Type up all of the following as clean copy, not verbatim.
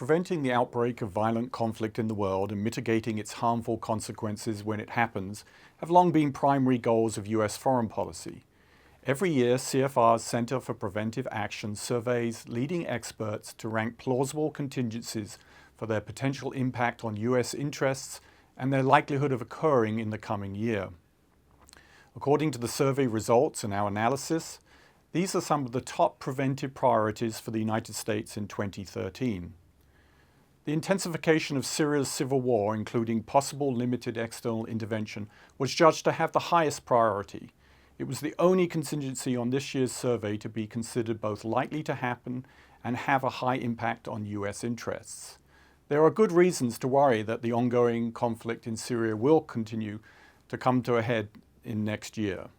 Preventing the outbreak of violent conflict in the world and mitigating its harmful consequences when it happens have long been primary goals of US foreign policy. Every year, CFR's Center for Preventive Action surveys leading experts to rank plausible contingencies for their potential impact on US interests and their likelihood of occurring in the coming year. According to the survey results and our analysis, these are some of the top preventive priorities for the United States in 2013. The intensification of Syria's civil war, including possible limited external intervention, was judged to have the highest priority. It was the only contingency on this year's survey to be considered both likely to happen and have a high impact on US interests. There are good reasons to worry that the ongoing conflict in Syria will continue to come to a head in next year.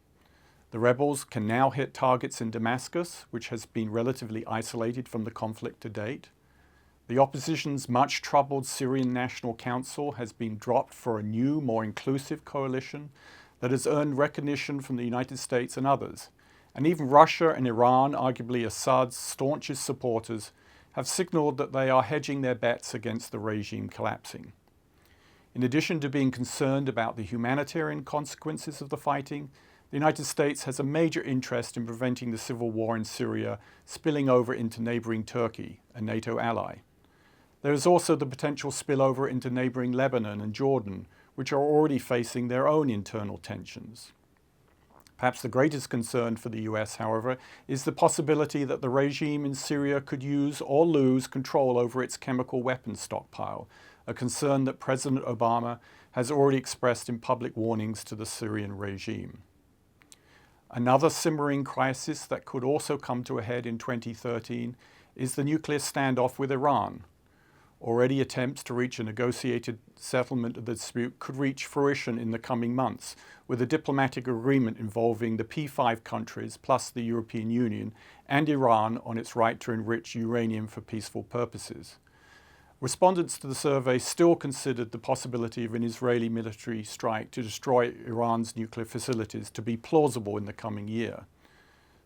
The rebels can now hit targets in Damascus, which has been relatively isolated from the conflict to date. The opposition's much troubled Syrian National Council has been dropped for a new, more inclusive coalition that has earned recognition from the United States and others. And even Russia and Iran, arguably Assad's staunchest supporters, have signaled that they are hedging their bets against the regime collapsing. In addition to being concerned about the humanitarian consequences of the fighting, the United States has a major interest in preventing the civil war in Syria spilling over into neighboring Turkey, a NATO ally. There is also the potential spillover into neighboring Lebanon and Jordan, which are already facing their own internal tensions. Perhaps the greatest concern for the US, however, is the possibility that the regime in Syria could use or lose control over its chemical weapons stockpile, a concern that President Obama has already expressed in public warnings to the Syrian regime. Another simmering crisis that could also come to a head in 2013 is the nuclear standoff with Iran. Already attempts to reach a negotiated settlement of the dispute could reach fruition in the coming months, with a diplomatic agreement involving the P5 countries plus the European Union and Iran on its right to enrich uranium for peaceful purposes. Respondents to the survey still considered the possibility of an Israeli military strike to destroy Iran's nuclear facilities to be plausible in the coming year.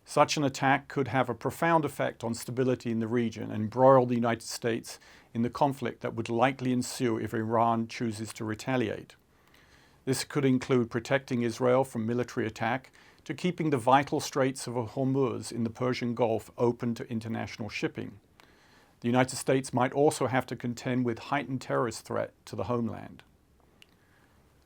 Such an attack could have a profound effect on stability in the region and embroil the United States in the conflict that would likely ensue if Iran chooses to retaliate. This could include protecting Israel from military attack to keeping the vital Straits of Hormuz in the Persian Gulf open to international shipping. The United States might also have to contend with heightened terrorist threat to the homeland.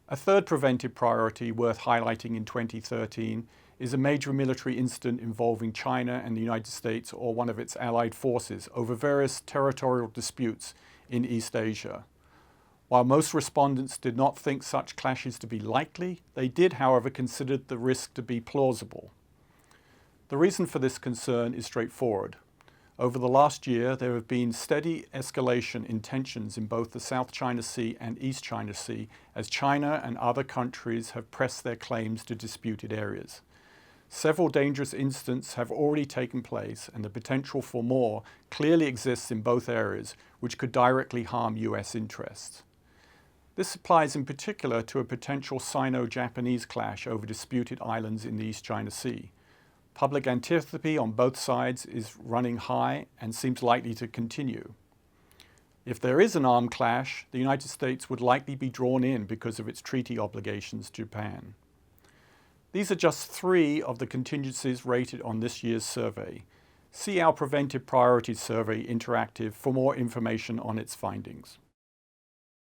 A third preventive priority worth highlighting in 2013 is a major military incident involving China and the United States or one of its allied forces over various territorial disputes in East Asia. While most respondents did not think such clashes to be likely, they did, however, consider the risk to be plausible. The reason for this concern is straightforward. Over the last year, there have been steady escalation in tensions in both the South China Sea and East China Sea as China and other countries have pressed their claims to disputed areas. Several dangerous incidents have already taken place, and the potential for more clearly exists in both areas, which could directly harm US interests. This applies in particular to a potential Sino-Japanese clash over disputed islands in the East China Sea. Public antipathy on both sides is running high and seems likely to continue. If there is an armed clash, the United States would likely be drawn in because of its treaty obligations to Japan. These are just three of the contingencies rated on this year's survey. See our Preventive Priorities Survey Interactive for more information on its findings.